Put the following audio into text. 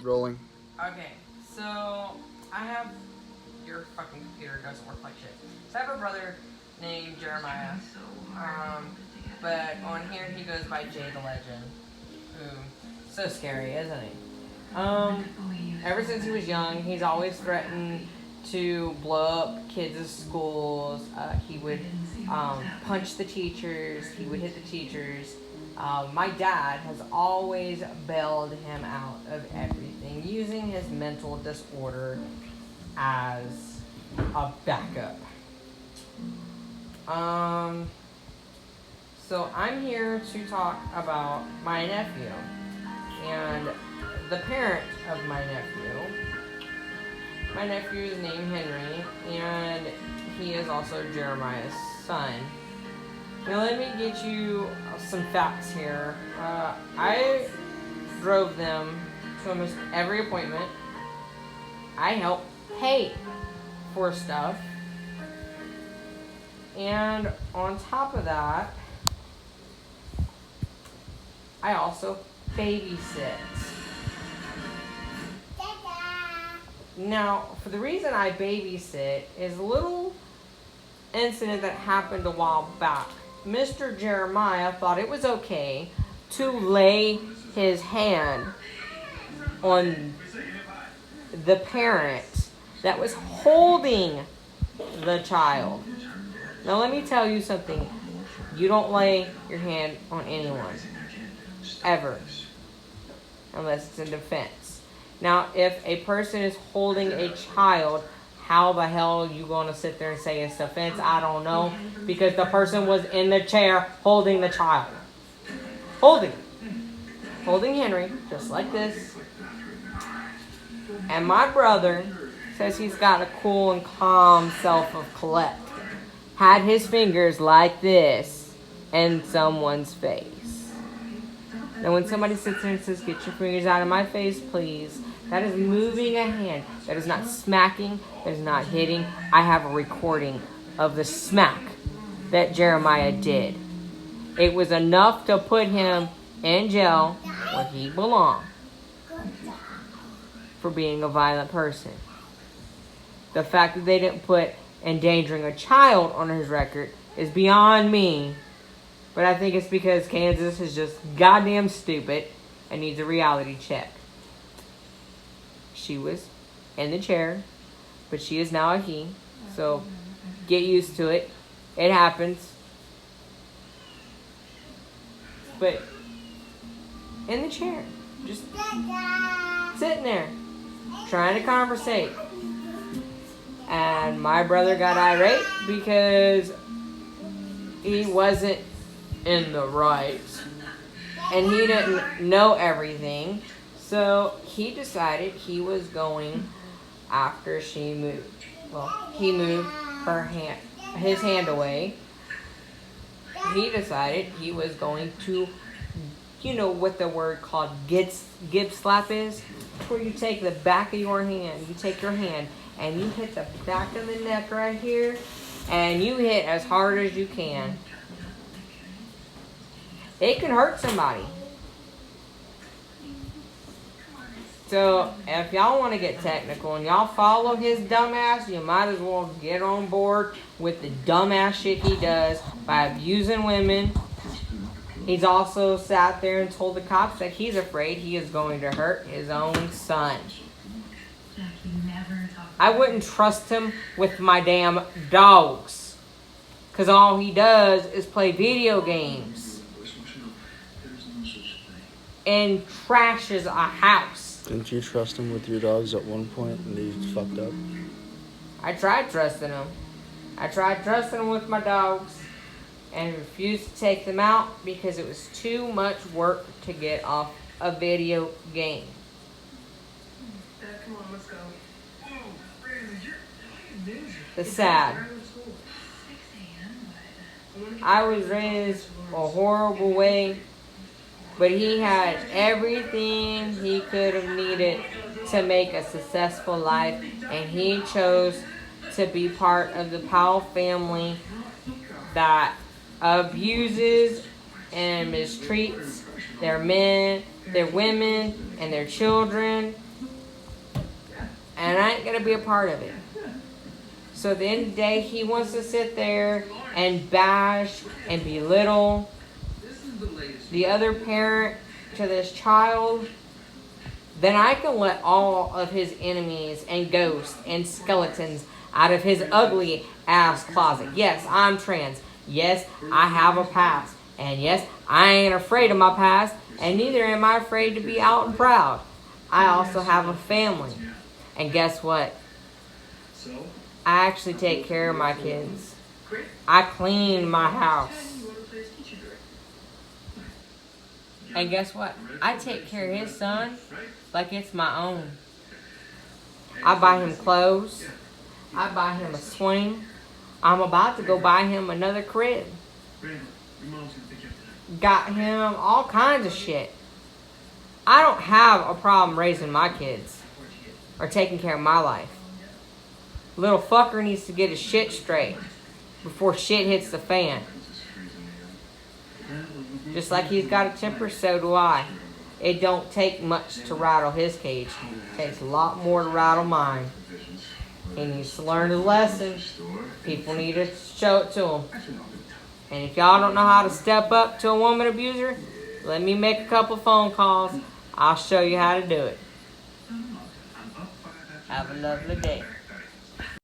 Rolling. Okay, so I have your fucking computer doesn't work like shit. So I have a brother named Jeremiah. But on here he goes by JtheL3g3nd. Ooh, so scary, isn't he? Ever since he was young, he's always threatened to blow up kids' schools. He would punch the teachers. He would hit the teachers. My dad has always bailed him out of everything, using his mental disorder as a backup. So I'm here to talk about my nephew and the parent of my nephew. My nephew is named Henry, and he is also Jeremiah's son. Now let me get you some facts here. I drove them to almost every appointment. I helped pay for stuff. And on top of that, I also babysit. Now, for the reason I babysit is a little incident that happened a while back. Mr. Jeremiah thought it was okay to lay his hand on the parent that was holding the child. Now, let me tell you something. You don't lay your hand on anyone. Ever. Unless it's in defense. Now, if a person is holding a child, how the hell are you going to sit there and say it's defense? I don't know. Because the person was in the chair holding the child. Holding Henry, just like this. And my brother says he's got a cool and calm self of collect. Had his fingers like this in someone's face. Now when somebody sits there and says, "Get your fingers out of my face, please," that is moving a hand. That is not smacking. That is not hitting. I have a recording of the smack that Jeremiah did. It was enough to put him in jail where he belonged for being a violent person. The fact that they didn't put endangering a child on his record is beyond me. But I think it's because Kansas is just goddamn stupid and needs a reality check. She was in the chair, but she is now a he. So get used to it. It happens. But in the chair, just sitting there, trying to conversate. And my brother got irate because he wasn't in the right. And he didn't know everything. So he decided he was going after she moved. Well, he moved his hand away. He decided he was going to, you know what the word called gib slap is? Where you take the back of your hand, you take your hand, and you hit the back of the neck right here, and you hit as hard as you can. It can hurt somebody. So, if y'all want to get technical and y'all follow his dumbass, you might as well get on board with the dumbass shit he does by abusing women. He's also sat there and told the cops that he's afraid he is going to hurt his own son. I wouldn't trust him with my damn dogs. Because all he does is play video games. And trashes a house. Didn't you trust him with your dogs at one point and he fucked up? I tried trusting him. I tried trusting him with my dogs and refused to take them out because it was too much work to get off a video game. Come on, let's go. The sad. I was raised a horrible way, but he had everything he could have needed to make a successful life, and he chose to be part of the Powell family that abuses and mistreats their men their women, and their children. And I ain't going to be a part of it. So at the end of the day, he wants to sit there and bash and belittle the other parent to this child. Then I can let all of his enemies and ghosts and skeletons out of his ugly ass closet. Yes, I'm trans. Yes, I have a past. And yes, I ain't afraid of my past. And neither am I afraid to be out and proud. I also have a family. And guess what? I actually take care of my kids. I clean my house. And guess what? I take care of his son like it's my own. I buy him clothes. I buy him a swing. I'm about to go buy him another crib. Got him all kinds of shit. I don't have a problem raising my kids or taking care of my life. Little fucker needs to get his shit straight before shit hits the fan. Just like he's got a temper, so do I. It don't take much to rattle his cage. It takes a lot more to rattle mine. He needs to learn his lesson. People need to show it to him. And if y'all don't know how to step up to a woman abuser, let me make a couple phone calls. I'll show you how to do it. Have a lovely day.